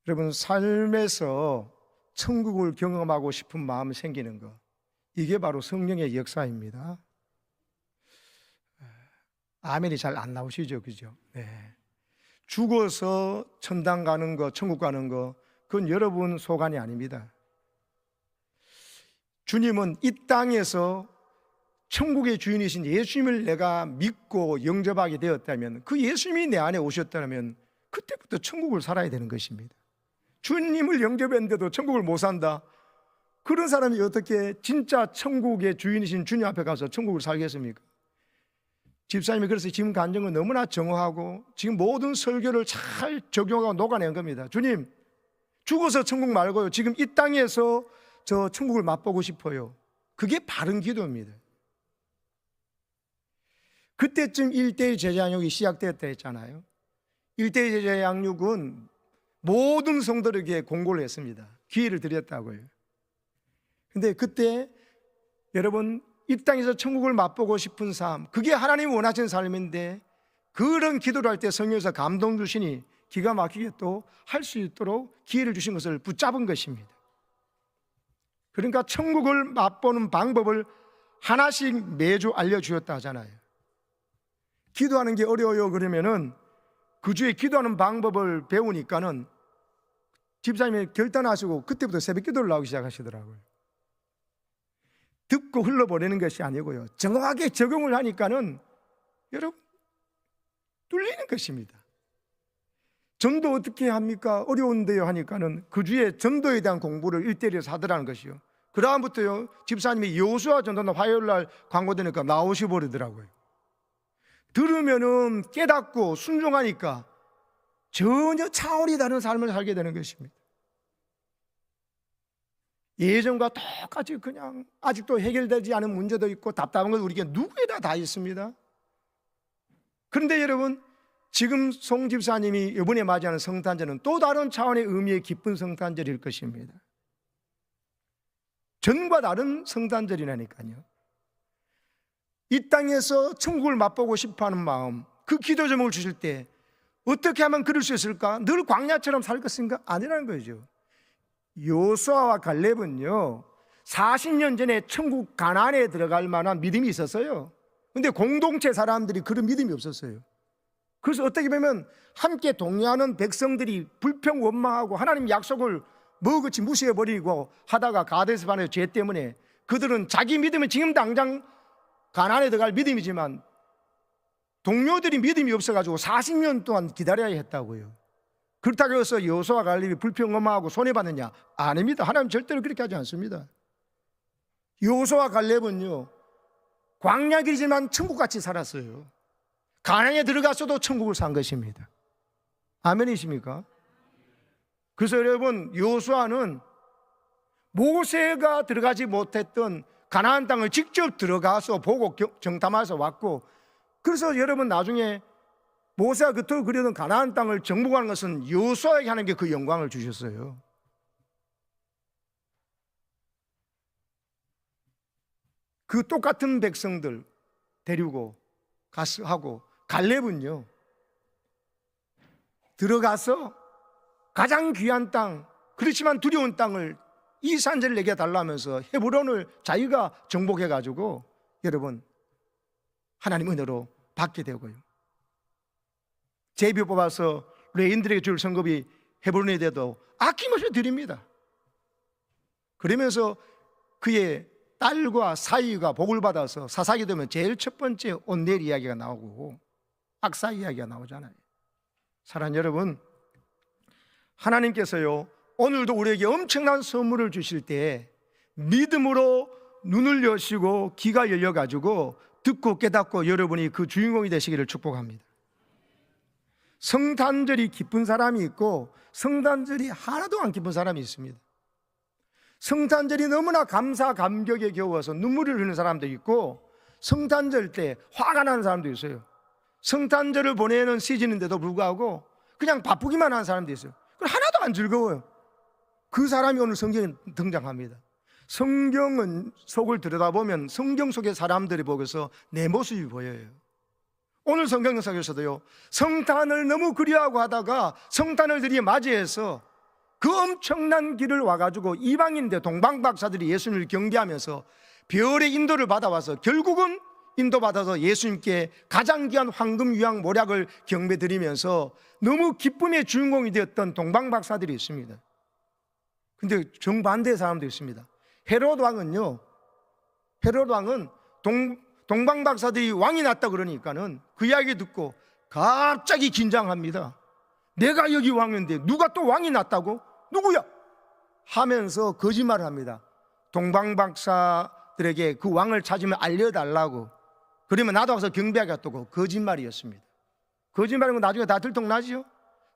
여러분, 삶에서 천국을 경험하고 싶은 마음이 생기는 것, 이게 바로 성령의 역사입니다. 아멘이 잘 안 나오시죠? 그죠? 네. 죽어서 천당 가는 거, 천국 가는 거, 그건 여러분 소관이 아닙니다. 주님은 이 땅에서 천국의 주인이신 예수님을 내가 믿고 영접하게 되었다면, 그 예수님이 내 안에 오셨다면 그때부터 천국을 살아야 되는 것입니다. 주님을 영접했는데도 천국을 못 산다? 그런 사람이 어떻게 진짜 천국의 주인이신 주님 앞에 가서 천국을 살겠습니까? 집사님이 그래서 지금 간증은 너무나 정확하고 지금 모든 설교를 잘 적용하고 녹아낸 겁니다. 주님, 죽어서 천국 말고요, 지금 이 땅에서 저 천국을 맛보고 싶어요. 그게 바른 기도입니다. 그때쯤 1대1 제자 양육이 시작되었다 했잖아요. 1대1 제자 양육은 모든 성도들에게 공고를 했습니다. 기회를 드렸다고요. 근데 그때 여러분, 이 땅에서 천국을 맛보고 싶은 삶, 그게 하나님이 원하시는 삶인데, 그런 기도를 할 때 성령에서 감동 주시니 기가 막히게 또 할 수 있도록 기회를 주신 것을 붙잡은 것입니다. 그러니까 천국을 맛보는 방법을 하나씩 매주 알려주셨다 하잖아요. 기도하는 게 어려워요 그러면은 그 주에 기도하는 방법을 배우니까는 집사님이 결단하시고 그때부터 새벽 기도를 나오기 시작하시더라고요. 듣고 흘러보내는 것이 아니고요, 정확하게 적용을 하니까는 여러분 뚫리는 것입니다. 전도 어떻게 합니까? 어려운데요 하니까는 그 주에 전도에 대한 공부를 1대1에서 하더라는 것이요. 그 다음부터요, 집사님이 여호수아 전도는 화요일날 광고되니까 나오시 버리더라고요. 들으면은 깨닫고 순종하니까 전혀 차원이 다른 삶을 살게 되는 것입니다. 예전과 똑같이 그냥 아직도 해결되지 않은 문제도 있고 답답한 건 우리에게 누구에나 다 있습니다. 그런데 여러분, 지금 송 집사님이 이번에 맞이하는 성탄절은 또 다른 차원의 의미의 기쁜 성탄절일 것입니다. 전과 다른 성탄절이라니까요. 이 땅에서 천국을 맛보고 싶어하는 마음, 그 기도 제목을 주실 때 어떻게 하면 그럴 수 있을까? 늘 광야처럼 살 것인가? 아니라는 거죠. 여호수아와 갈렙은요 40년 전에 천국 가나안에 들어갈 만한 믿음이 있었어요. 근데 공동체 사람들이 그런 믿음이 없었어요. 그래서 어떻게 보면 함께 동의하는 백성들이 불평 원망하고 하나님 약속을 뭐그치 무시해버리고 하다가 가데스 바네의 죄 때문에 그들은 자기 믿음은 지금 당장 가나안에 들어갈 믿음이지만 동료들이 믿음이 없어가지고 40년 동안 기다려야 했다고요. 그렇다고 해서 여호수아와 갈렙이 불평 원망하고 손해받느냐? 아닙니다. 하나님 절대로 그렇게 하지 않습니다. 여호수아와 갈렙은요 광야길이지만 천국같이 살았어요. 가나안에 들어갔어도 천국을 산 것입니다. 아멘이십니까? 그래서 여러분, 여호수아는 모세가 들어가지 못했던 가나안 땅을 직접 들어가서 보고 정탐해서 왔고, 그래서 여러분 나중에 모세가 그토록 그리던 가나안 땅을 정복하는 것은 여호수아에게 하는 게 그 영광을 주셨어요. 그 똑같은 백성들 데리고 가서 하고, 갈렙은요 들어가서 가장 귀한 땅, 그렇지만 두려운 땅을 이 산지를 내게 달라면서 헤브론을 자기가 정복해가지고 여러분 하나님 은혜로 받게 되고요, 제비 뽑아서 레인들에게 줄 성급이 헤브론에 대해도 아낌없이 드립니다. 그러면서 그의 딸과 사위가 복을 받아서 사사기 되면 제일 첫 번째 온넬 이야기가 나오고 악사 이야기가 나오잖아요. 사랑하는 여러분, 하나님께서요 오늘도 우리에게 엄청난 선물을 주실 때 믿음으로 눈을 여시고 귀가 열려가지고 듣고 깨닫고 여러분이 그 주인공이 되시기를 축복합니다. 성탄절이 기쁜 사람이 있고 성탄절이 하나도 안 기쁜 사람이 있습니다. 성탄절이 너무나 감사 감격에 겨워서 눈물을 흘리는 사람도 있고 성탄절 때 화가 나는 사람도 있어요. 성탄절을 보내는 시즌인데도 불구하고 그냥 바쁘기만 한 사람도 있어요. 하나도 안 즐거워요. 그 사람이 오늘 성경에 등장합니다. 성경은 속을 들여다보면 성경 속의 사람들이 보고서 내 모습이 보여요. 오늘 성경 속에서도요 성탄을 너무 그리워하고 하다가 성탄을 드디어 맞이해서 그 엄청난 길을 와가지고 이방인들 동방박사들이 예수님을 경배하면서 별의 인도를 받아와서 결국은 인도받아서 예수님께 가장 귀한 황금 유황 모략을 경배드리면서 너무 기쁨의 주인공이 되었던 동방박사들이 있습니다. 근데 정반대의 사람도 있습니다. 헤롯 왕은요, 헤롯 왕은 동방박사들이 왕이 났다 그러니까는 그 이야기 듣고 갑자기 긴장합니다. 내가 여기 왕인데 누가 또 왕이 났다고? 누구야? 하면서 거짓말을 합니다. 동방박사들에게 그 왕을 찾으면 알려달라고, 그러면 나도 와서 경배하겠다고. 거짓말이었습니다. 거짓말이면 나중에 다 들통나지요.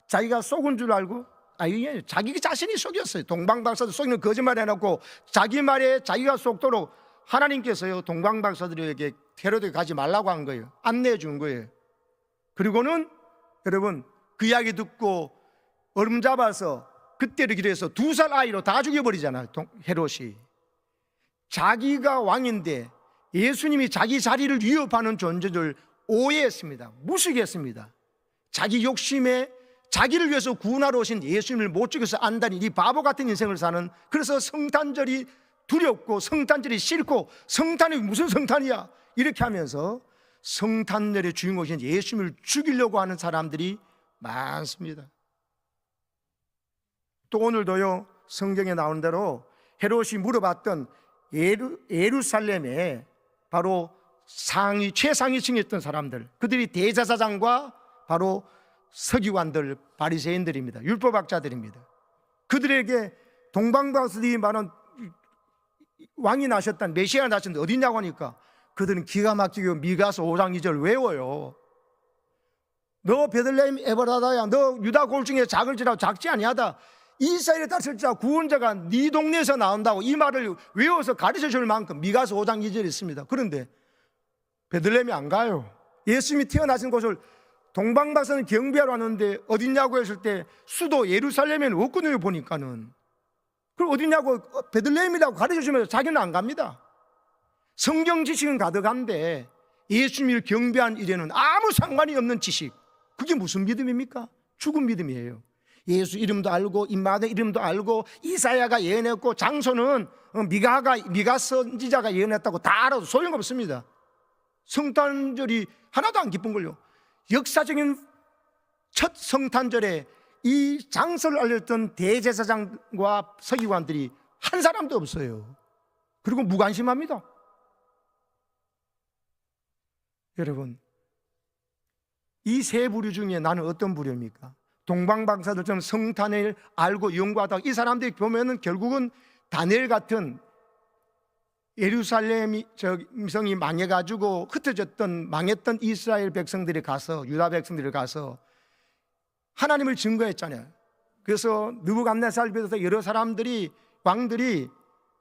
자기가 속은 줄 알고, 이게 자기 자신이 속였어요. 동방박사들 속이는 거짓말 해놓고 자기 말에 자기가 속도록 하나님께서요 동방박사들에게 헤롯에게 가지 말라고 한 거예요. 안내해 준 거예요. 그리고는 여러분 그 이야기 듣고 얼음 잡아서 그때를 기해서 2살 아이로 다 죽여버리잖아요. 헤롯이. 자기가 왕인데 예수님이 자기 자리를 위협하는 존재를 오해했습니다. 무식했습니다. 자기 욕심에 자기를 위해서 구원하러 오신 예수님을 못 죽여서 안다니 이 바보 같은 인생을 사는, 그래서 성탄절이 두렵고 성탄절이 싫고 성탄이 무슨 성탄이야 이렇게 하면서 성탄절의 주인공이신 예수님을 죽이려고 하는 사람들이 많습니다. 또 오늘도요 성경에 나오는 대로 헤롯이 물어봤던 예루살렘에 바로 최상위층이었던 사람들, 그들이 대제사장과 바로 서기관들, 바리새인들입니다. 율법학자들입니다. 그들에게 동방박사들이 말한 왕이 나셨다는, 메시아가 나셨는데 어디냐고 하니까 그들은 기가 막히게 미가서 5장 2절 외워요. 너 베들레헴 에브라다야, 너 유다 골중에 작을지라도 작지 아니하다. 이스라엘에 다스릴 자 구원자가 네 동네에서 나온다고 이 말을 외워서 가르쳐 줄 만큼 미가서 5장 2절이 있습니다. 그런데 베들레헴이 안 가요. 예수님이 태어나신 곳을 동방박사는 경배하러 왔는데 어디냐고 했을 때 수도 예루살렘에는 없거든요. 보니까는. 그럼 어디냐고 베들레헴이라고 가르쳐 주면서 자기는 안 갑니다. 성경 지식은 가득한데 예수님을 경배한 일에는 아무 상관이 없는 지식, 그게 무슨 믿음입니까? 죽은 믿음이에요. 예수 이름도 알고 임마누엘 이름도 알고 이사야가 예언했고 장소는 미가 선지자가 예언했다고 다 알아도 소용없습니다. 성탄절이 하나도 안 기쁜걸요. 역사적인 첫 성탄절에 이 장소를 알렸던 대제사장과 서기관들이 한 사람도 없어요. 그리고 무관심합니다. 여러분, 이 세 부류 중에 나는 어떤 부류입니까? 동방박사들처럼 성탄을 알고 연구하다가 이 사람들이 보면은 결국은 다니엘 같은 예루살렘이 성이 망해가지고 흩어졌던 망했던 이스라엘 백성들이 가서, 유다 백성들이 가서 하나님을 증거했잖아요. 그래서 느부갓네살 비롯해서 여러 사람들이, 왕들이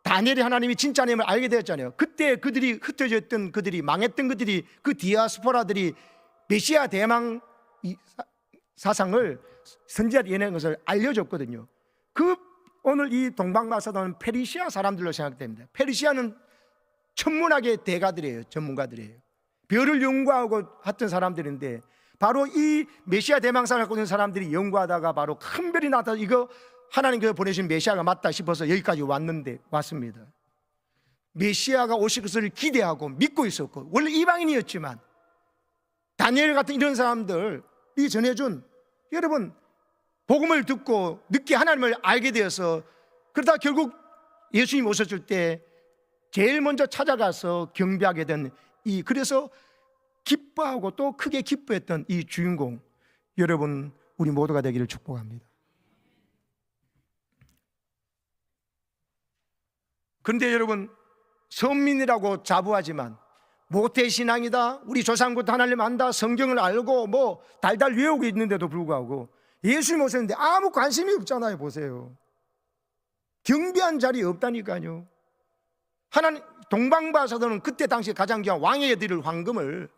다니엘이 하나님이 진짜님을 알게 되었잖아요. 그때 그들이 흩어졌던, 그들이 망했던 그들이, 그 디아스포라들이 메시아 대망 사상을 선지자 예언한 것을 알려줬거든요. 오늘 이 동방박사들은 페르시아 사람들로 생각됩니다. 페르시아는 천문학의 대가들이에요. 전문가들이에요. 별을 연구하고 했던 사람들인데 바로 이 메시아 대망상을 갖고 있는 사람들이 연구하다가 바로 큰 별이 나타나서 이거 하나님께서 보내신 메시아가 맞다 싶어서 여기까지 왔습니다. 메시아가 오실 것을 기대하고 믿고 있었고, 원래 이방인이었지만 다니엘 같은 이런 사람들이 전해준, 여러분 복음을 듣고 늦게 하나님을 알게 되어서, 그러다 결국 예수님 오셨을 때 제일 먼저 찾아가서 경배하게 된 그래서 기뻐하고 또 크게 기뻐했던 이 주인공, 여러분 우리 모두가 되기를 축복합니다. 그런데 여러분, 선민이라고 자부하지만 모태신앙이다, 우리 조상부터 하나님 안다, 성경을 알고 뭐 달달 외우고 있는데도 불구하고 예수님 오셨는데 아무 관심이 없잖아요. 보세요. 경배한 자리 없다니까요. 하나님, 동방박사들은 그때 당시 가장 귀한 왕에게 드릴 황금을,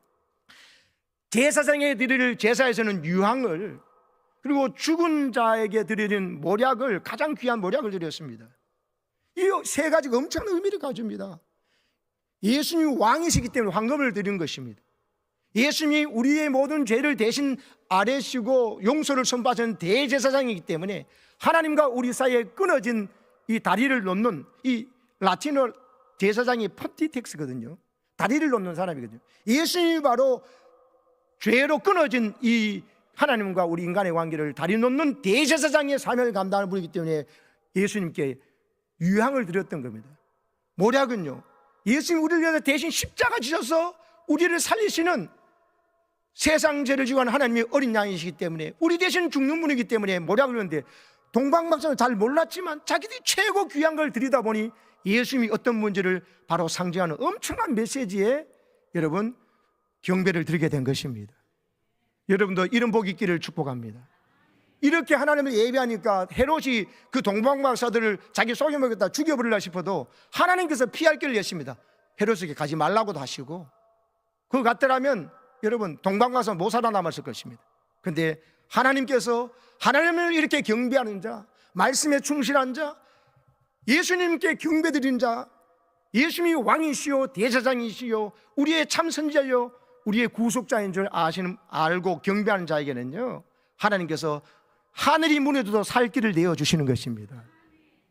제사장에게 드릴 제사에서는 유황을, 그리고 죽은 자에게 드리는 모략을, 가장 귀한 모략을 드렸습니다. 이 세 가지가 엄청난 의미를 가집니다. 예수님이 왕이시기 때문에 황금을 드린 것입니다. 예수님이 우리의 모든 죄를 대신 아뢰시고 용서를 선포하신 대제사장이기 때문에 하나님과 우리 사이에 끊어진 이 다리를 놓는, 이 라틴어 제사장이 폰티텍스거든요. 다리를 놓는 사람이거든요. 예수님이 바로 죄로 끊어진 이 하나님과 우리 인간의 관계를 다리 놓는 대제사장의 사명을 감당하는 분이기 때문에 예수님께 유향을 드렸던 겁니다. 모략은요, 예수님이 우리를 위해서 대신 십자가 지셔서 우리를 살리시는 세상 죄를 지고 하는 하나님의 어린 양이시기 때문에 우리 대신 죽는 분이기 때문에 모략을 하는데, 동방박사는 잘 몰랐지만 자기들이 최고 귀한 걸 드리다 보니 예수님이 어떤 문제를 바로 상징하는 엄청난 메시지에 여러분 경배를 드리게 된 것입니다. 여러분도 이런 복이 있기를 축복합니다. 이렇게 하나님을 예배하니까 헤롯이 그 동방박사들을 자기 속여먹였다 죽여버리려 싶어도 하나님께서 피할 길을 여십니다. 헤롯에게 가지 말라고도 하시고, 그거 같더라면 여러분 동방박사 못 살아남았을 것입니다. 그런데 하나님께서 하나님을 이렇게 경배하는 자, 말씀에 충실한 자, 예수님께 경배드리는 자, 예수님이 왕이시요 대제사장이시요 우리의 참 선지자요 우리의 구속자인 줄 알고 경배하는 자에게는요, 하나님께서 하늘이 무너져도 살 길을 내어주시는 것입니다.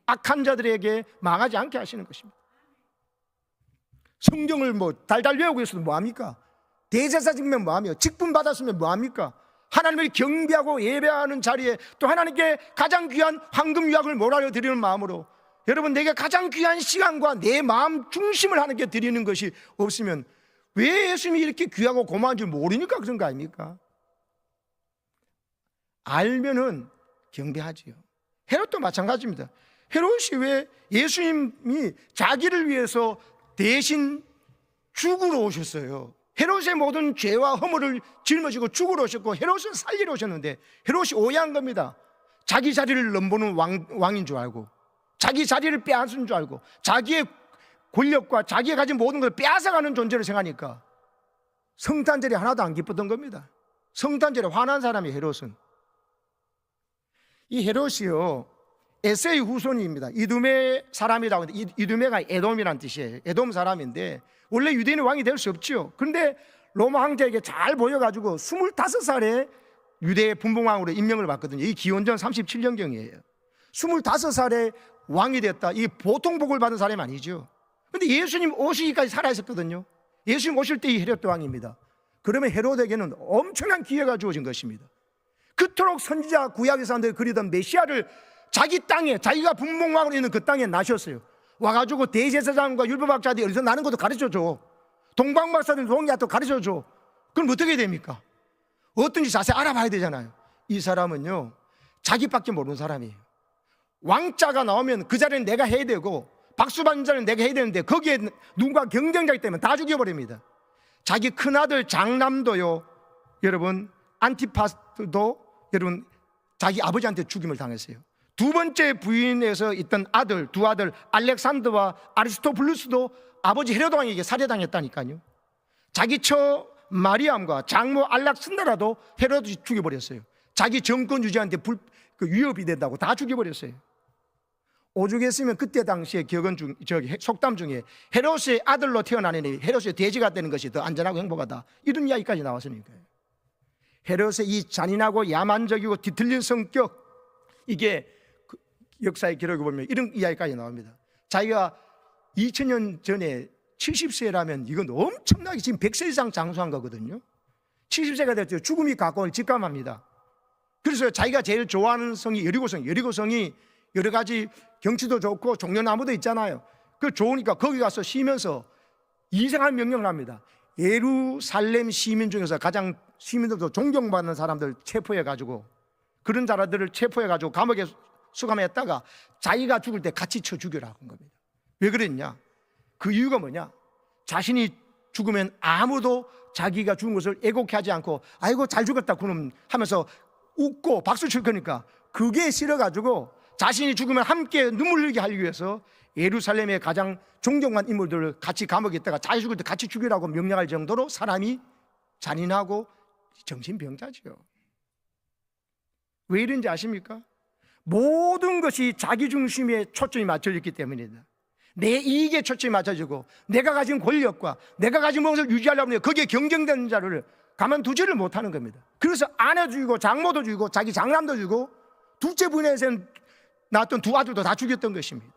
악한 자들에게 망하지 않게 하시는 것입니다. 성경을 달달 외우고 있어도 뭐합니까? 대제사장이면 뭐하며, 직분 받았으면 뭐합니까? 하나님을 경배하고 예배하는 자리에 또 하나님께 가장 귀한 황금 유약을 몰아려 드리는 마음으로, 여러분 내게 가장 귀한 시간과 내 마음 중심을 하나님께 드리는 것이 없으면 왜 예수님이 이렇게 귀하고 고마운 줄 모르니까 그런 거 아닙니까? 알면은 경배하지요. 헤롯도 마찬가지입니다. 헤롯이 왜 예수님이 자기를 위해서 대신 죽으러 오셨어요. 헤롯의 모든 죄와 허물을 짊어지고 죽으러 오셨고 헤롯을 살리러 오셨는데 헤롯이 오해한 겁니다. 자기 자리를 넘보는 왕인 줄 알고, 자기 자리를 빼앗은 줄 알고, 자기의 권력과 자기가 가진 모든 것을 빼앗아가는 존재를 생각하니까 성탄절이 하나도 안 기뻤던 겁니다. 성탄절에 화난 사람이 헤롯은. 이 헤롯이요 에세의 후손입니다. 이두메 사람이라고 하는데, 이두메가 에돔이라는 뜻이에요. 에돔 사람인데 원래 유대인이 왕이 될 수 없죠. 그런데 로마 황제에게 잘 보여가지고 25살에 유대의 분봉왕으로 임명을 받거든요. 이 기원전 37년경이에요 25살에 왕이 됐다. 이게 보통 복을 받은 사람이 아니죠. 그런데 예수님 오시기까지 살아있었거든요. 예수님 오실 때 이 헤롯 왕입니다. 그러면 헤롯에게는 엄청난 기회가 주어진 것입니다. 그토록 선지자 구약의 사람들이 그리던 메시아를 자기 땅에, 자기가 분봉왕으로 있는 그 땅에 나셨어요. 와가지고 대제사장과 율법학자들이 어디서 나는 것도 가르쳐줘. 동방박사들 동의하도 가르쳐줘. 그럼 어떻게 됩니까? 어떤지 자세히 알아봐야 되잖아요. 이 사람은요 자기밖에 모르는 사람이에요. 왕자가 나오면 그 자리는 내가 해야 되고 박수 받는 자리는 내가 해야 되는데 거기에 누군가 경쟁자이기 때문에 다 죽여버립니다. 자기 큰아들 장남도요 여러분 안티파스도 여러분 자기 아버지한테 죽임을 당했어요. 두 번째 부인에서 있던 두 아들 알렉산더와 아리스토블루스도 아버지 헤롯 왕에게 살해당했다니까요. 자기 처 마리암과 장모 알렉산더라도 헤롯이 죽여버렸어요. 자기 정권 유지한테 위협이 된다고 다 죽여버렸어요. 오죽했으면 그때 당시에 속담 중에 헤롯의 아들로 태어나니 헤롯의 돼지가 되는 것이 더 안전하고 행복하다, 이런 이야기까지 나왔으니까요. 헤롯의 이 잔인하고 야만적이고 뒤틀린 성격, 이게 역사의 기록을 보면 이런 이야기까지 나옵니다. 자기가 2000년 전에 70세라면 이건 엄청나게 지금 100세 이상 장수한 거거든요. 70세가 됐죠. 죽음이 가까울 직감합니다. 그래서 자기가 제일 좋아하는 성이 여리고성이 여러 가지 경치도 좋고 종려나무도 있잖아요. 그 좋으니까 거기 가서 쉬면서 이상한 명령을 합니다. 예루살렘 시민 중에서 가장 시민들도 존경받는 사람들 체포해가지고, 그런 자들을 체포해가지고 감옥에 수감했다가 자기가 죽을 때 같이 쳐 죽여라 한 겁니다. 왜 그랬냐? 그 이유가 뭐냐? 자신이 죽으면 아무도 자기가 죽은 것을 애곡하지 않고 아이고 잘 죽었다 그놈 하면서 웃고 박수 칠 거니까, 그게 싫어가지고 자신이 죽으면 함께 눈물 흘리게 하기 위해서 예루살렘의 가장 존경한 인물들을 같이 감옥에 있다가 자기 죽을 때 같이 죽이라고 명령할 정도로 사람이 잔인하고 정신병자지요. 왜 이런지 아십니까? 모든 것이 자기 중심에 초점이 맞춰져 있기 때문입니다. 내 이익에 초점이 맞춰지고 내가 가진 권력과 내가 가진 것을 유지하려면 거기에 경쟁되는 자를 가만두지를 못하는 겁니다. 그래서 아내 죽이고 장모도 죽이고 자기 장남도 죽이고 둘째 부인에서는 낳았던 두 아들도 다 죽였던 것입니다.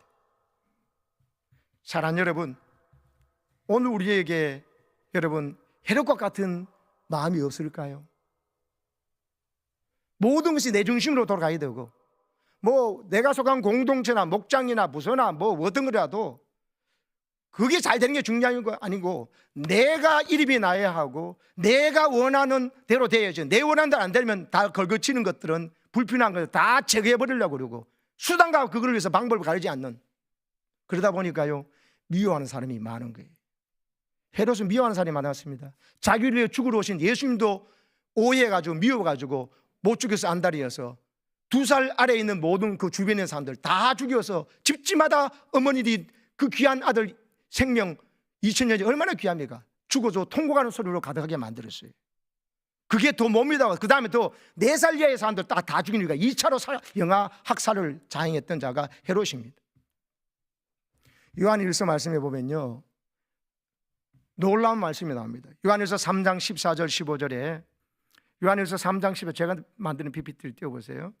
사랑하는 여러분, 오늘 우리에게 여러분 헤롯과 같은 마음이 없을까요? 모든 것이 내 중심으로 돌아가야 되고 뭐 내가 속한 공동체나 목장이나 부서나 뭐 어떤 거라도 그게 잘 되는 게 중요한 거 아니고 내가 이름이 나야 하고 내가 원하는 대로 돼야죠. 내 원하는 대로 안 되면 다 걸거치는 것들은 불필요한 것을 다 제거해버리려고 그러고 수단과 그걸 위해서 방법을 가리지 않는, 그러다 보니까요 미워하는 사람이 많은 거예요. 헤롯은 미워하는 사람이 많았습니다. 자기를 위해 죽으러 오신 예수님도 오해해가지고 미워가지고 못 죽여서 안달이어서 2살 아래에 있는 모든 그 주변에 있는 사람들 다 죽여서 집집마다 어머니들이 그 귀한 아들 생명 2000년이 얼마나 귀합니까? 죽어서 통곡하는 소리로 가득하게 만들었어요. 그게 더 뭡니다. 그 다음에 또 4살 이하의 사람들 다 죽이니까 2차로 영아 학살을 자행했던 자가 헤롯입니다. 요한일서 말씀해 보면요 놀라운 말씀이 나옵니다. 요한일서 3장 14절 15절에 요한일서 3장 15절 제가 만드는 PPT를 띄워보세요.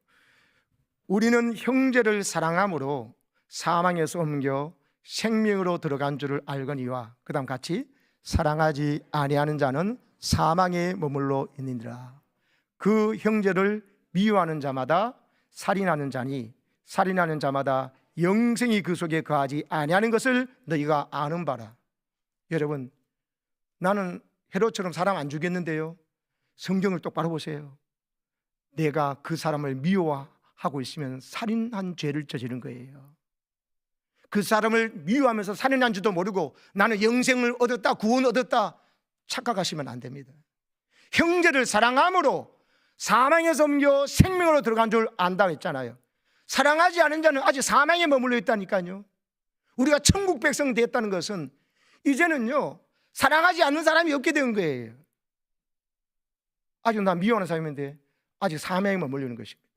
우리는 형제를 사랑함으로 사망에서 옮겨 생명으로 들어간 줄을 알거니와 그 다음 같이 사랑하지 아니하는 자는 사망에 머물러 있느니라. 그 형제를 미워하는 자마다 살인하는 자니 살인하는 자마다 영생이 그 속에 거하지 아니하는 것을 너희가 아는 바라. 여러분, 나는 헤롯처럼 사람 안 죽였는데요 성경을 똑바로 보세요. 내가 그 사람을 미워하고 있으면 살인한 죄를 저지른 거예요. 그 사람을 미워하면서 살인한 줄도 모르고 나는 영생을 얻었다, 구원 얻었다 착각하시면 안 됩니다. 형제를 사랑함으로 사망에서 옮겨 생명으로 들어간 줄 안다고 했잖아요. 사랑하지 않은 자는 아직 사망에 머물러 있다니까요. 우리가 천국 백성 됐다는 것은 이제는요 사랑하지 않는 사람이 없게 된 거예요. 아직 나 미워하는 사람인데 아직 사망에 머물러 있는 것입니다.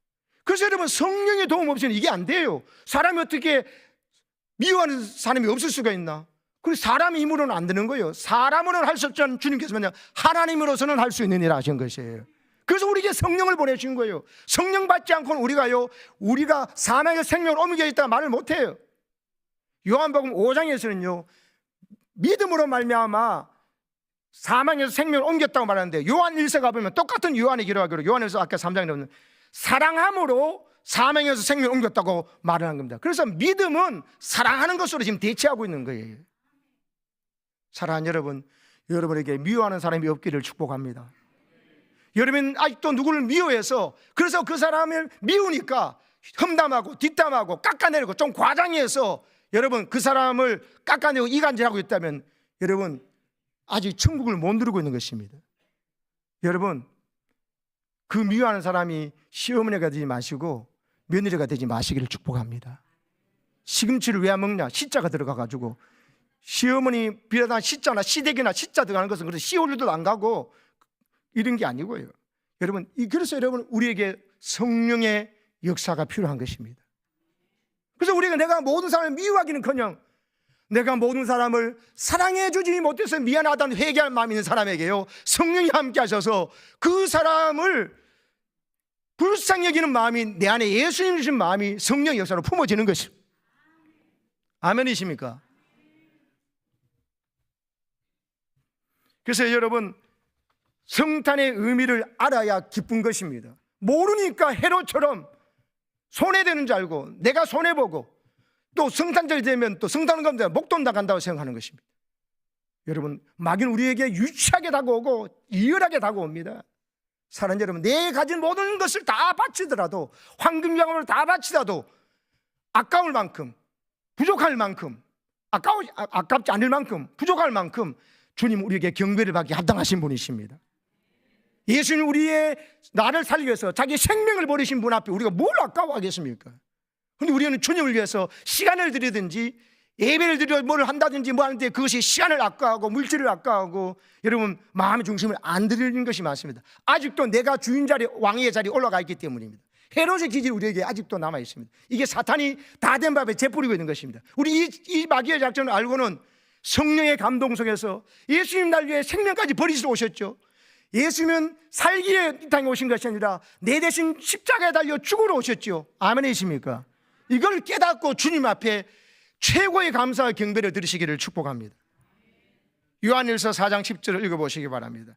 그래서 여러분 성령의 도움 없이는 이게 안 돼요. 사람이 어떻게 미워하는 사람이 없을 수가 있나? 그래서 사람의 힘으로는 안 되는 거예요. 사람으로는 할 수 없지만 주님께서 그냥 하나님으로서는 할 수 있는 일을 하신 것이에요. 그래서 우리에게 성령을 보내신 거예요. 성령 받지 않고는 우리가 사망의 생명을 옮겨 있다가 말을 못해요. 요한복음 5장에서는요 믿음으로 말미암아 사망에서 생명을 옮겼다고 말하는데 요한 1서 가보면 똑같은 요한의 기록하기로 요한일서 아까 3장에 나오는 사랑함으로 사망에서 생명을 옮겼다고 말을 한 겁니다. 그래서 믿음은 사랑하는 것으로 지금 대체하고 있는 거예요. 사랑하는 여러분, 여러분에게 미워하는 사람이 없기를 축복합니다. 여러분 아직도 누구를 미워해서 그래서 그 사람을 미우니까 험담하고 뒷담하고 깎아내리고 좀 과장해서 여러분 그 사람을 깎아내고 이간질하고 있다면 여러분 아직 천국을 못 누리고 있는 것입니다. 여러분 그 미워하는 사람이 시어머니가 되지 마시고 며느리가 되지 마시기를 축복합니다. 시금치를 왜 안 먹냐? 시자가 들어가가지고 시어머니 비례한 시자나 시댁이나 시자 들어가는 것은 그래서 시올리도 안 가고 이런 게 아니고요. 여러분 그래서 여러분 우리에게 성령의 역사가 필요한 것입니다. 그래서 우리가 내가 모든 사람을 미워하기는커녕 내가 모든 사람을 사랑해 주지 못해서 미안하다는 회개할 마음이 있는 사람에게요 성령이 함께 하셔서 그 사람을 불쌍히 여기는 마음이 내 안에 예수님 주신 마음이 성령의 역사로 품어지는 것입니다. 아멘이십니까? 그래서 여러분 성탄의 의미를 알아야 기쁜 것입니다. 모르니까 헤롯처럼 손해되는 줄 알고 내가 손해보고 또 성탄절이 되면 또 성탄을 가면 목돈 나간다고 생각하는 것입니다. 여러분 마귀는 우리에게 유치하게 다가오고 이열하게 다가옵니다. 사랑하는 여러분, 내 가진 모든 것을 다 바치더라도 황금양을 다 바치더라도 아까울 만큼 부족할 만큼 아깝지 않을 만큼 부족할 만큼 주님 우리에게 경배를 받기 합당하신 분이십니다. 예수님 우리의 나를 살기 위해서 자기 생명을 버리신 분 앞에 우리가 뭘 아까워하겠습니까? 그런데 우리는 주님을 위해서 시간을 들이든지 예배를 드려 뭘 한다든지 뭐 하는데 그것이 시간을 아까워하고 물질을 아까워하고 여러분 마음의 중심을 안 드리는 것이 많습니다. 아직도 내가 주인 자리 왕의 자리에 올라가 있기 때문입니다. 헤롯의 기질이 우리에게 아직도 남아 있습니다. 이게 사탄이 다 된 밥에 재뿌리고 있는 것입니다. 우리 이 마귀의 작전을 알고는 성령의 감동 속에서 예수님 날 위해 생명까지 버리시러 오셨죠. 예수님은 살기 위해 이 땅에 오신 것이 아니라 내 대신 십자가에 달려 죽으러 오셨죠. 아멘이십니까? 이걸 깨닫고 주님 앞에 최고의 감사와 경배를 드리시기를 축복합니다. 요한일서 4장 10절을 읽어보시기 바랍니다.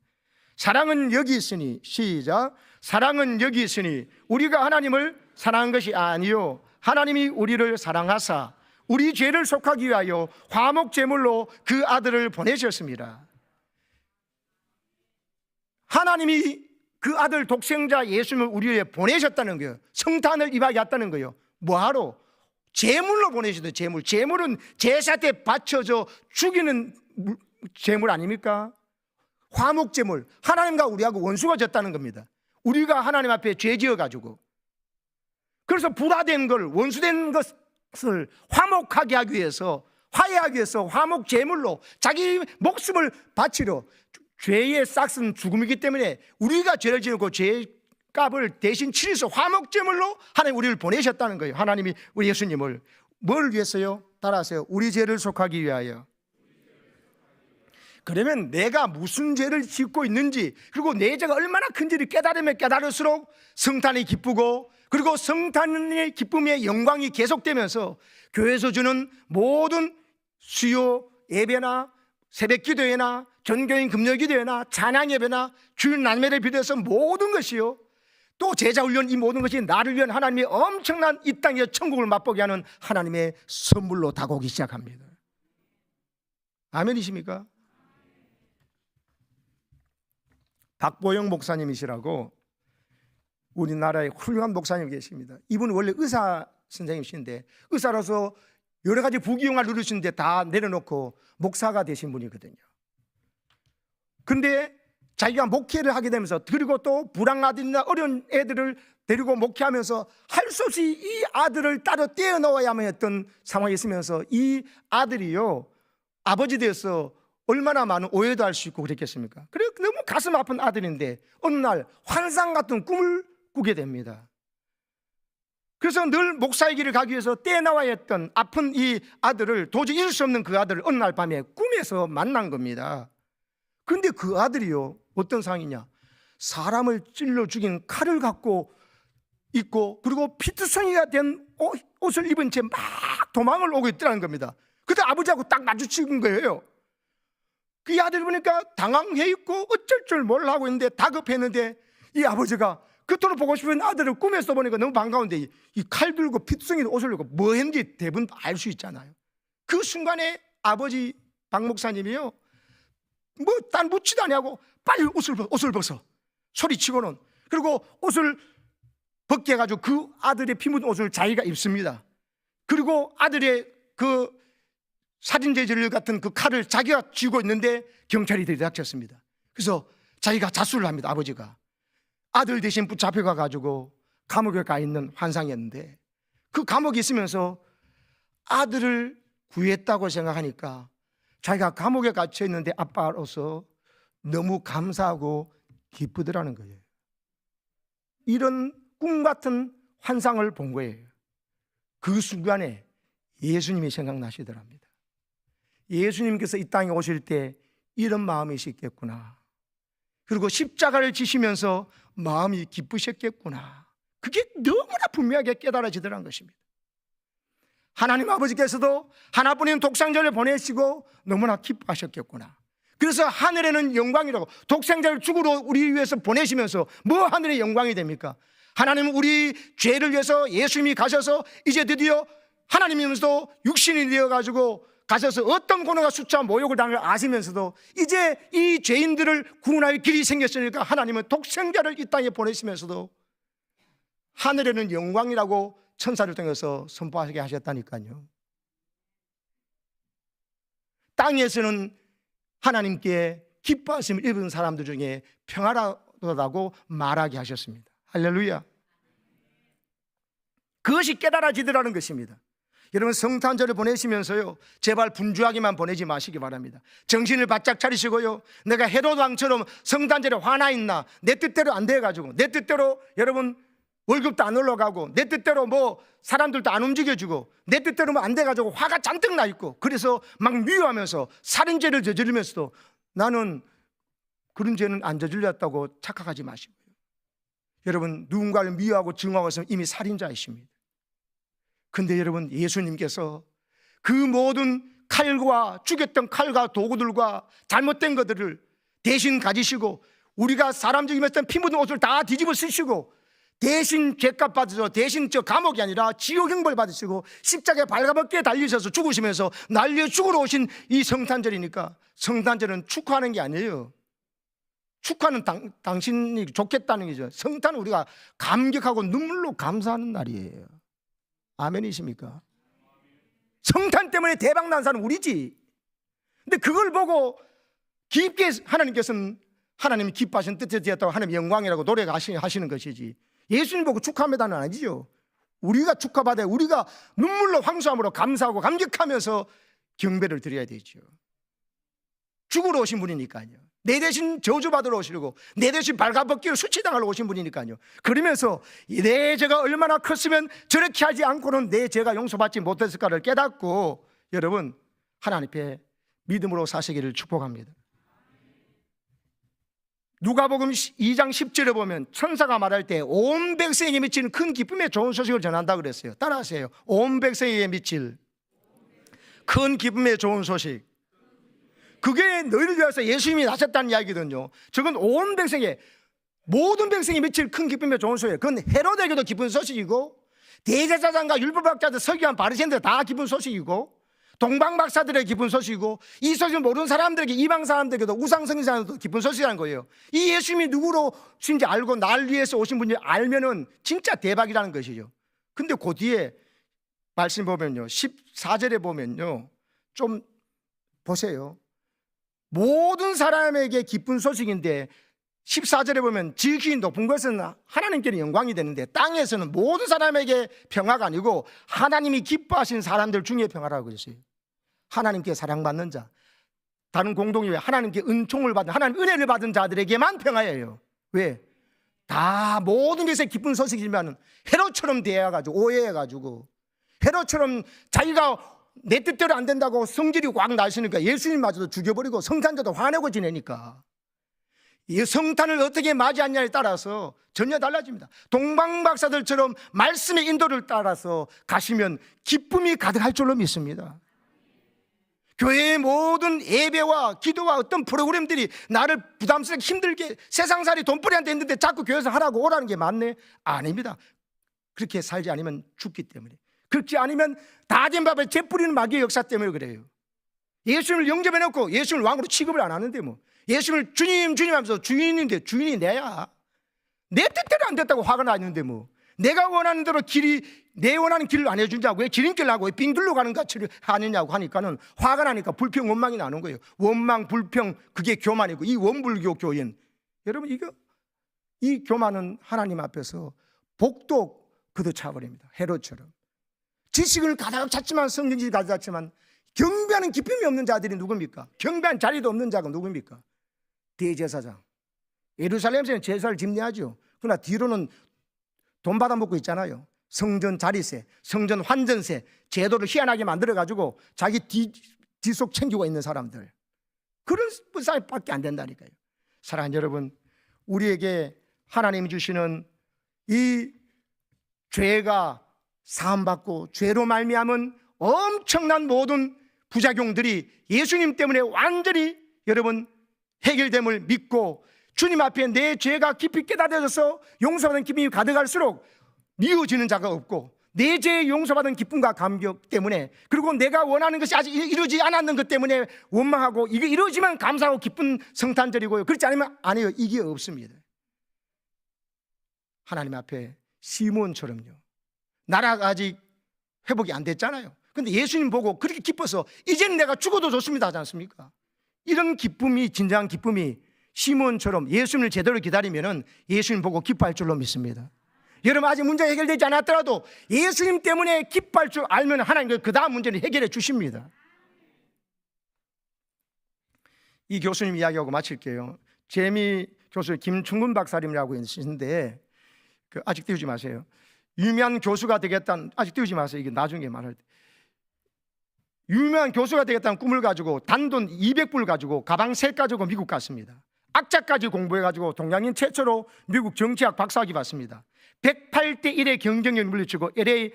사랑은 여기 있으니, 시작, 사랑은 여기 있으니 우리가 하나님을 사랑한 것이 아니요 하나님이 우리를 사랑하사 우리 죄를 속하기 위하여 화목 제물로 그 아들을 보내셨습니다. 하나님이 그 아들 독생자 예수님을 우리에게 보내셨다는 거예요. 성탄을 임하게 했다는 거예요. 뭐하러? 제물로 보내시던 제물. 제물은 제사 때 바쳐져 죽이는 제물 아닙니까? 화목 제물. 하나님과 우리하고 원수가 졌다는 겁니다. 우리가 하나님 앞에 죄 지어가지고, 그래서 불화된 걸, 원수된 것을 화목하게 하기 위해서, 화해하기 위해서 화목 제물로 자기 목숨을 바치려, 죄의 싹은 죽음이기 때문에 우리가 죄를 지었고 죄의 값을 대신 치르서 화목 제물로 하나님 우리를 보내셨다는 거예요. 하나님이 우리 예수님을 뭘 위해서요? 따라하세요. 우리 죄를 속하기 위하여. 그러면 내가 무슨 죄를 짓고 있는지, 그리고 내 죄가 얼마나 큰지를 깨달으면 깨달을수록 성탄이 기쁘고, 그리고 성탄의 기쁨의 영광이 계속되면서 교회에서 주는 모든 수요 예배나 새벽 기도회나 전교인 금요 기도회나 찬양 예배나 주일 날매를 비롯해서 모든 것이요, 또 제자 훈련, 이 모든 것이 나를 위한 하나님의 엄청난 이 땅의 천국을 맛보게 하는 하나님의 선물로 다가오기 시작합니다. 아멘이십니까? 박보영 목사님이시라고 우리나라에 훌륭한 목사님 계십니다. 이분은 원래 의사 선생님이신데 의사로서 여러 가지 부귀영화를 누리시는데 다 내려놓고 목사가 되신 분이거든요. 그런데 자기가 목회를 하게 되면서, 그리고 또 불황아들이나 어려운 애들을 데리고 목회하면서 할 수 없이 이 아들을 따로 떼어놓아야만 했던 상황이 있으면서 이 아들이요, 아버지 되어서 얼마나 많은 오해도 할 수 있고 그랬겠습니까? 그래, 너무 가슴 아픈 아들인데 어느 날 환상 같은 꿈을 꾸게 됩니다. 그래서 늘 목사의 길을 가기 위해서 떼어나와야 했던 아픈 이 아들을, 도저히 잊을 수 없는 그 아들을 어느 날 밤에 꿈에서 만난 겁니다. 그런데 그 아들이요, 어떤 상황이냐, 사람을 찔러 죽인 칼을 갖고 있고, 그리고 피투성이가 된 옷을 입은 채 막 도망을 오고 있더라는 겁니다. 그때 아버지하고 딱 마주친 거예요. 그 아들을 보니까 당황해 있고 어쩔 줄 몰라 하고 있는데, 다급했는데 이 아버지가 그토록 보고 싶은 아들을 꿈에서 보니까 너무 반가운데 이 칼 들고 피투성이 옷을 입고 뭐 했는지 대부분 알 수 있잖아요. 그 순간에 아버지 박 목사님이요, 뭐 딴 묻지도 않냐고 빨리 옷을 벗어 소리치고는, 그리고 옷을 벗게 해가지고 그 아들의 피 묻은 옷을 자기가 입습니다. 그리고 아들의 그 살인죄질 같은 그 칼을 자기가 쥐고 있는데 경찰이 들이닥쳤습니다. 그래서 자기가 자수를 합니다. 아버지가 아들 대신 붙잡혀가 가지고 감옥에 가 있는 환상이었는데, 그 감옥에 있으면서 아들을 구했다고 생각하니까 자기가 감옥에 갇혀 있는데 아빠로서 너무 감사하고 기쁘더라는 거예요. 이런 꿈 같은 환상을 본 거예요. 그 순간에 예수님이 생각나시더랍니다. 예수님께서 이 땅에 오실 때 이런 마음이셨겠구나, 그리고 십자가를 지시면서 마음이 기쁘셨겠구나, 그게 너무나 분명하게 깨달아지더라는 것입니다. 하나님 아버지께서도 하나뿐인 독생자를 보내시고 너무나 기뻐하셨겠구나. 그래서 하늘에는 영광이라고, 독생자를 죽으러 우리 위해서 보내시면서 뭐 하늘의 영광이 됩니까? 하나님은 우리 죄를 위해서 예수님이 가셔서 이제 드디어 하나님이면서도 육신이 되어가지고 가셔서 어떤 고난과 수치와 모욕을 당을 아시면서도 이제 이 죄인들을 구원할 길이 생겼으니까 하나님은 독생자를 이 땅에 보내시면서도 하늘에는 영광이라고 천사를 통해서 선포하게 하셨다니까요. 땅에서는 하나님께 기뻐하심을 입은 사람들 중에 평화롭다고 말하게 하셨습니다. 할렐루야. 그것이 깨달아지더라는 것입니다. 여러분, 성탄절을 보내시면서요, 제발 분주하게만 보내지 마시기 바랍니다. 정신을 바짝 차리시고요, 내가 헤롯 왕처럼 성탄절에 화나 있나, 내 뜻대로 안 돼가지고 내 뜻대로 여러분 월급도 안 올라가고 내 뜻대로 뭐 사람들도 안 움직여주고 내 뜻대로 뭐 안 돼가지고 화가 잔뜩 나 있고 그래서 막 미워하면서 살인죄를 저지르면서도 나는 그런 죄는 안 저질렀다고 착각하지 마시고요. 여러분, 누군가를 미워하고 증오하고 있으면 이미 살인자이십니다. 근데 여러분, 예수님께서 그 모든 칼과 죽였던 칼과 도구들과 잘못된 것들을 대신 가지시고 우리가 사람 죽이면서 피 묻은 옷을 다 뒤집어 쓰시고 대신 죄값 받으셔서 대신 저 감옥이 아니라 지옥 형벌 받으시고 십자가에 발가벗게 달리셔서 죽으시면서 날려 죽으러 오신 이 성탄절이니까 성탄절은 축하하는 게 아니에요. 축하는 당신이 좋겠다는 거죠. 성탄은 우리가 감격하고 눈물로 감사하는 날이에요. 아멘이십니까? 성탄 때문에 대박 난 사람은 우리지. 근데 그걸 보고 깊게 하나님께서는 하나님이 기뻐하신 뜻에 되었다고 하나님의 영광이라고 노래가 하시는 것이지, 예수님 보고 축하합니다는 아니죠. 우리가 축하받아야 우리가 눈물로 황소함으로 감사하고 감격하면서 경배를 드려야 되죠. 죽으러 오신 분이니까요. 내 대신 저주받으러 오시려고 내 대신 발가벗기로 수치당하러 오신 분이니까요. 그러면서 내 죄가 얼마나 컸으면 저렇게 하지 않고는 내 죄가 용서받지 못했을까를 깨닫고 여러분 하나님 앞에 믿음으로 사시기를 축복합니다. 누가복음 2장 10절에 보면 천사가 말할 때 온 백성에게 미치는 큰 기쁨의 좋은 소식을 전한다 그랬어요. 따라하세요. 온 백성에게 미칠 큰 기쁨의 좋은 소식. 그게 너희를 위해서 예수님이 나셨다는 이야기거든요. 저건 온 백성에, 모든 백성이 미칠 큰 기쁨의 좋은 소식이에요. 그건 헤로데에게도 기쁜 소식이고 대제사장과 율법학자들 서기관 바리새인들 다 기쁜 소식이고 동방박사들의 기쁜 소식이고 이 소식을 모르는 사람들에게, 이방 사람들에게도, 우상 성신자들도 기쁜 소식이라는 거예요. 이 예수님이 누구로 신지 알고 날 위해서 오신 분이 알면은 진짜 대박이라는 것이죠. 근데 그 뒤에 말씀 보면요, 14절에 보면요, 좀 보세요. 모든 사람에게 기쁜 소식인데 14절에 보면 지극히 높은 것은 하나님께는 영광이 되는데 땅에서는 모든 사람에게 평화가 아니고 하나님이 기뻐하신 사람들 중에 평화라고 그랬어요. 하나님께 사랑받는 자, 다른 공동체 하나님께 은총을 받은, 하나님 은혜를 받은 자들에게만 평화예요. 왜? 다 모든 것에 기쁜 소식이지만 헤롯처럼 대해가지고 오해해가지고 헤롯처럼 자기가 내 뜻대로 안 된다고 성질이 꽉 나시니까 예수님마저도 죽여버리고 성탄절도 화내고 지내니까 이 성탄을 어떻게 맞이하냐에 따라서 전혀 달라집니다. 동방박사들처럼 말씀의 인도를 따라서 가시면 기쁨이 가득할 줄로 믿습니다. 교회의 모든 예배와 기도와 어떤 프로그램들이 나를 부담스럽게 힘들게 세상살이 돈벌이한테 있는데 자꾸 교회에서 하라고 오라는 게 맞네? 아닙니다. 그렇게 살지 않으면 죽기 때문에, 그렇지 않으면 다 된 밥에 재 뿌리는 마귀의 역사 때문에 그래요. 예수님을 영접해놓고 예수님을 왕으로 취급을 안 하는데 뭐, 예수님을 주님 주님 하면서 주인인데 주인이 내야. 내 뜻대로 안 됐다고 화가 나는데 뭐, 내가 원하는 대로 내 원하는 길을 안 해준다고 왜 지름길 나고 왜 빙둘러 가는 것처럼 하느냐고 하니까는 화가 나니까 불평 원망이 나는 거예요. 원망 불평, 그게 교만이고 이 원불교 교인, 여러분 이 교만은 하나님 앞에서 복도 걷어차버립니다. 헤롯처럼 지식을 가득 찼지만, 성경지를 가득 찼지만 경배하는 기쁨이 없는 자들이 누굽니까? 경배한 자리도 없는 자가 누굽니까? 대제사장. 예루살렘에서는 제사를 집례하죠. 그러나 뒤로는 돈 받아먹고 있잖아요. 성전 자리세, 성전 환전세 제도를 희한하게 만들어가지고 자기 뒷속 챙기고 있는 사람들, 그런 사람밖에 안 된다니까요. 사랑하는 여러분, 우리에게 하나님이 주시는 이 죄가 사함받고 죄로 말미암은 엄청난 모든 부작용들이 예수님 때문에 완전히 여러분 해결됨을 믿고 주님 앞에 내 죄가 깊이 깨달아져서 용서받은 기쁨이 가득할수록 미워지는 자가 없고, 내 죄의 용서받은 기쁨과 감격 때문에, 그리고 내가 원하는 것이 아직 이루어지지 않았는 것 때문에 원망하고, 이게 이루어지면 감사하고 기쁜 성탄절이고요. 그렇지 않으면 아니에요. 이게 없습니다. 하나님 앞에 시몬처럼요, 나라가 아직 회복이 안 됐잖아요. 근데 예수님 보고 그렇게 기뻐서 이제는 내가 죽어도 좋습니다 하지 않습니까? 이런 기쁨이, 진정한 기쁨이 시몬처럼 예수님을 제대로 기다리면 예수님 보고 기뻐할 줄로 믿습니다. 여러분, 아직 문제가 해결되지 않았더라도 예수님 때문에 기뻐할 줄 알면 하나님 그 다음 문제는 해결해 주십니다. 이 교수님 이야기하고 마칠게요. 재미 교수 김충근 박사님이라고 있으신데 아직 띄우지 마세요. 유명한 교수가 되겠다는, 아직 띄우지 마세요. 이게 나중에 말할 때. 유명한 교수가 되겠다는 꿈을 가지고 단돈 200불 가지고 가방 셋 가지고 미국 갔습니다. 악자까지 공부해가지고 동양인 최초로 미국 정치학 박사학위 받습니다. 108대 1의 경쟁력을 물리치고 LA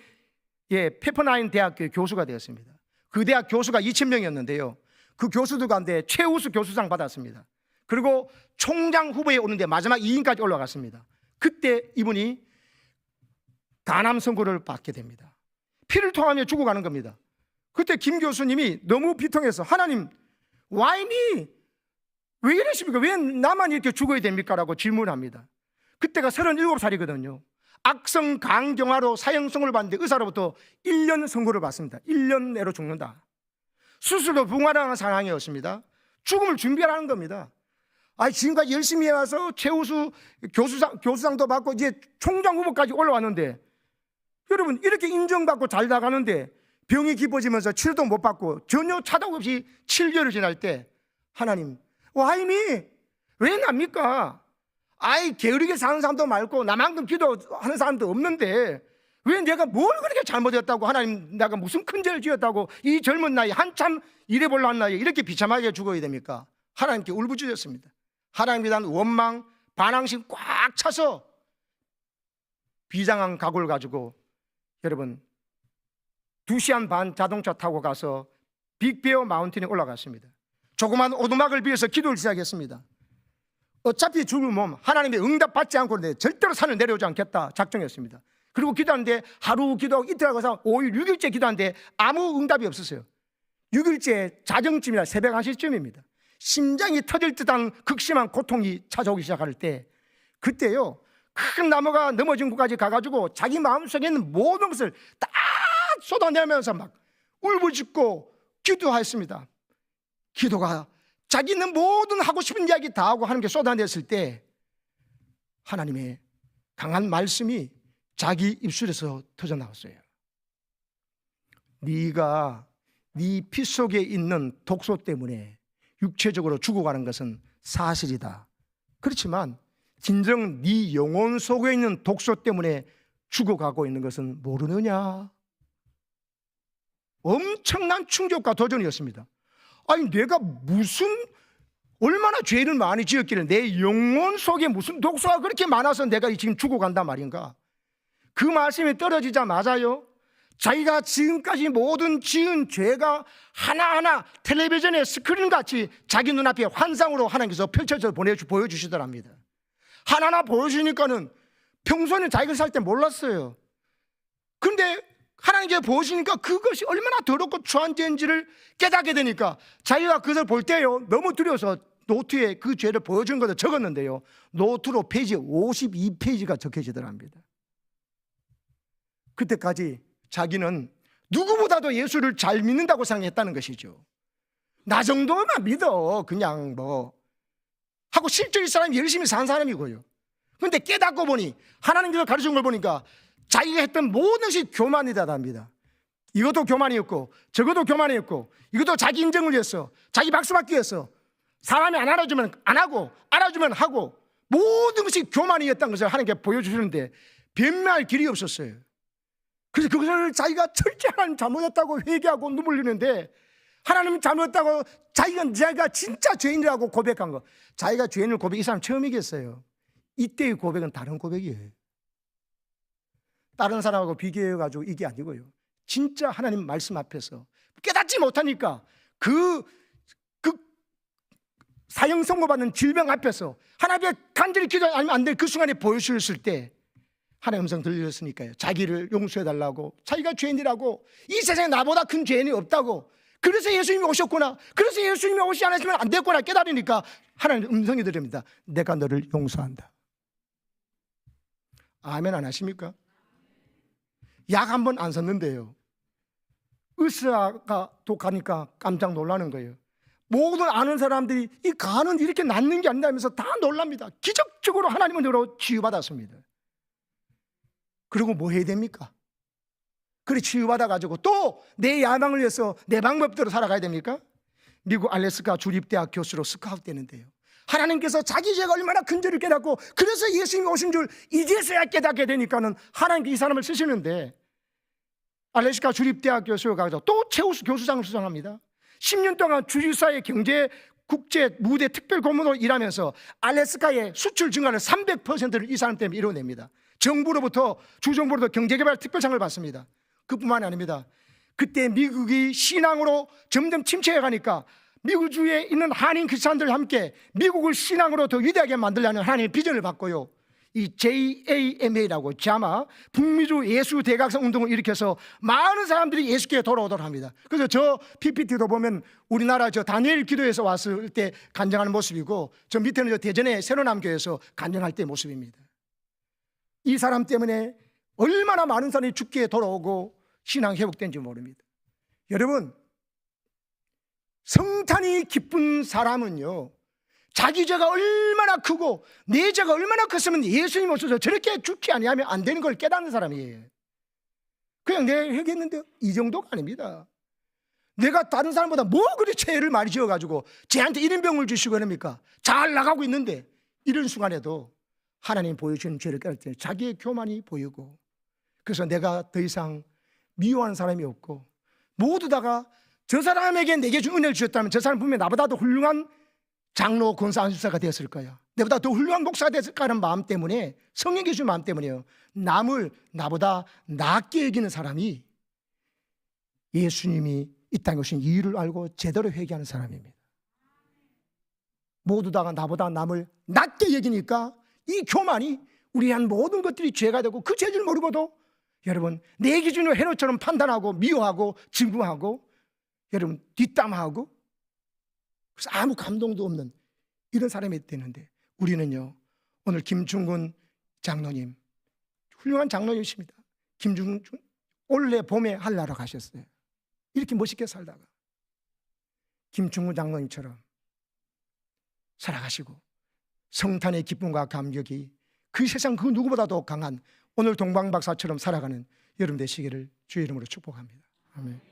페퍼나인 대학교 교수가 되었습니다. 그 대학 교수가 2,000명이었는데요. 그 교수들 가운데 최우수 교수상 받았습니다. 그리고 총장 후보에 오는데 마지막 2인까지 올라갔습니다. 그때 이분이 간암 선고를 받게 됩니다. 피를 토하며 죽어가는 겁니다. 그때 김 교수님이 너무 비통해서 하나님, why me? 왜 이러십니까? 왜 나만 이렇게 죽어야 됩니까? 라고 질문합니다. 그때가 37살이거든요. 악성 간경화로 사형선고를 받는데 의사로부터 1년 선고를 받습니다. 1년 내로 죽는다. 수술도 불가능한 상황이었습니다. 죽음을 준비하라는 겁니다. 지금까지 열심히 해와서 최우수 교수상도 받고 이제 총장 후보까지 올라왔는데, 여러분 이렇게 인정받고 잘 나가는데 병이 깊어지면서 치료도 못 받고 전혀 차도 없이 7개월을 지날 때 하나님, why me? 왜 납니까? 게으르게 사는 사람도 많고 나만큼 기도하는 사람도 없는데 왜 내가 뭘 그렇게 잘못했다고, 하나님 내가 무슨 큰 죄를 지었다고 이 젊은 나이에 한참 일해볼라는 나이에 이렇게 비참하게 죽어야 됩니까? 하나님께 울부짖었습니다. 하나님께 대한 원망, 반항심 꽉 차서 비장한 각오를 가지고 여러분 2시간 반 자동차 타고 가서 빅베어 마운틴에 올라갔습니다. 조그만 오두막을 비워서 기도를 시작했습니다. 어차피 죽을 몸 하나님의 응답 받지 않고 절대로 산을 내려오지 않겠다 작정했습니다. 그리고 기도하는데 하루 기도하고 이틀 하고 5일 6일째 기도하는데 아무 응답이 없었어요. 6일째 자정쯤이나 새벽 1시쯤입니다. 심장이 터질 듯한 극심한 고통이 찾아오기 시작할 때, 그때요 큰 나무가 넘어진 곳까지 가가지고 자기 마음속에 있는 모든 것을 다 쏟아내면서 막 울부짖고 기도했습니다. 기도가 자기는 모든 하고 싶은 이야기 다 하고 하는 게 쏟아냈을 때 하나님의 강한 말씀이 자기 입술에서 터져나왔어요. 네가 네 피 속에 있는 독소 때문에 육체적으로 죽어가는 것은 사실이다. 그렇지만 진정 네 영혼 속에 있는 독소 때문에 죽어가고 있는 것은 모르느냐? 엄청난 충격과 도전이었습니다. 내가 얼마나 죄를 많이 지었기를 내 영혼 속에 무슨 독소가 그렇게 많아서 내가 지금 죽어간단 말인가? 그 말씀이 떨어지자마자요, 자기가 지금까지 모든 지은 죄가 하나하나 텔레비전의 스크린같이 자기 눈앞에 환상으로 하나님께서 펼쳐져 보여주시더랍니다. 하나하나 보여주니까는 평소에는 자기가 살 때 몰랐어요. 그런데 하나님께서 보시니까 그것이 얼마나 더럽고 추한 죄인지를 깨닫게 되니까 자기가 그것을 볼 때요 너무 두려워서 노트에 그 죄를 보여준 것을 적었는데요, 노트로 페이지 52페이지가 적혀지더랍니다. 그때까지 자기는 누구보다도 예수를 잘 믿는다고 생각했다는 것이죠. 나 정도만 믿어 그냥 하고 실제 이 사람이 열심히 산 사람이고요. 그런데 깨닫고 보니 하나님께서 가르친 걸 보니까 자기가 했던 모든 것이 교만이다랍니다. 이것도 교만이었고 저것도 교만이었고 이것도 자기 인정을 위해서, 자기 박수 받기 위해서, 사람이 안 알아주면 안 하고 알아주면 하고 모든 것이 교만이었다는 것을 하나님께 보여주시는데 변명할 길이 없었어요. 그래서 그것을 자기가 철저히 하나님 잘못했다고 회개하고 눈물 흘리는데, 하나님 잘못했다고 자기가 진짜 죄인이라고 고백한 거, 자기가 죄인을 고백, 이 사람 처음이겠어요. 이때의 고백은 다른 고백이에요. 다른 사람하고 비교해가지고 이게 아니고요, 진짜 하나님 말씀 앞에서 깨닫지 못하니까 그 사형 선고받는 질병 앞에서 하나님의 간절히 기도하면 안 될 그 순간에 보여주셨을 때 하나님 음성 들렸으니까요, 자기를 용서해달라고, 자기가 죄인이라고, 이 세상에 나보다 큰 죄인이 없다고, 그래서 예수님이 오셨구나, 그래서 예수님이 오시지 않았으면 안 됐구나 깨달으니까 하나님 음성이 들립니다. 내가 너를 용서한다. 아멘 안 하십니까? 약 한 번 안 썼는데요, 의사가 또 가니까 깜짝 놀라는 거예요. 모든 아는 사람들이 이 간은 이렇게 낫는 게 아니다 하면서 다 놀랍니다. 기적적으로 하나님의 은혜로 치유받았습니다. 그리고 뭐 해야 됩니까? 그래 치유받아가지고 또 내 야망을 위해서 내 방법대로 살아가야 됩니까? 미국 알래스카 주립대학 교수로 스카웃 되는데요, 하나님께서 자기 죄가 얼마나 큰 줄을 깨닫고 그래서 예수님이 오신 줄 이제서야 깨닫게 되니까는 하나님께 이 사람을 쓰시는데, 알래스카 주립대학교 수여가서 또 최우수 교수장을 수상합니다. 10년 동안 주지사의 경제 국제 무대 특별 고문으로 일하면서 알래스카의 수출 증가를 300%를 이 사람 때문에 이뤄냅니다. 정부로부터, 주정부로부터 경제개발 특별상을 받습니다. 그뿐만이 아닙니다. 그때 미국이 신앙으로 점점 침체해 가니까 미국 주위에 있는 한인 크리스찬들과 함께 미국을 신앙으로 더 위대하게 만들려는 하나님의 비전을 받고요, 이 JAMA라고 자마 북미주 예수 대각성 운동을 일으켜서 많은 사람들이 예수께 돌아오도록 합니다. 그래서 저 PPT도 보면 우리나라 저 다니엘 기도에서 왔을 때 간증하는 모습이고, 저 밑에는 저 대전의 새로남교에서 간증할 때 모습입니다. 이 사람 때문에 얼마나 많은 사람이 죽게 돌아오고 신앙 회복된지 모릅니다. 여러분, 성탄이 기쁜 사람은요, 자기 죄가 얼마나 크고 내 죄가 얼마나 컸으면 예수님 오셔서 저렇게 죽지 아니하면 안 되는 걸 깨닫는 사람이에요. 그냥 내가 회개했는데 이 정도가 아닙니다. 내가 다른 사람보다 뭐 그리 죄를 많이 지어가지고 쟤한테 이런 병을 주시고 그럽니까? 잘 나가고 있는데 이런 순간에도 하나님 보여주는 죄를 깨달을 때 자기의 교만이 보이고, 그래서 내가 더 이상 미워하는 사람이 없고, 모두 다가 저 사람에게 내게 준 은혜를 주셨다면 저 사람 분명히 나보다 더 훌륭한 장로, 권사, 안수사가 되었을 거야. 내보다 더 훌륭한 목사가 됐을까 하는 마음 때문에, 성령께 주신 마음 때문에요, 남을 나보다 낫게 여기는 사람이 예수님이 이 땅에 오신 이유를 알고 제대로 회개하는 사람입니다. 모두 다가 나보다 남을 낮게 여기니까 이 교만이 우리의 한 모든 것들이 죄가 되고, 그 죄를 모르고도 여러분 내 기준으로 헤롯처럼 판단하고 미워하고 증부하고 여러분 뒷담하고, 그래서 아무 감동도 없는 이런 사람이 되는데, 우리는요, 오늘 김충근 장로님 훌륭한 장로님이십니다. 김충근 올해 봄에 한라로 가셨어요. 이렇게 멋있게 살다가 김충근 장로님처럼 살아가시고 성탄의 기쁨과 감격이 그 세상 그 누구보다도 강한 오늘 동방박사처럼 살아가는 여러분 되시기를 주의 이름으로 축복합니다. 아멘.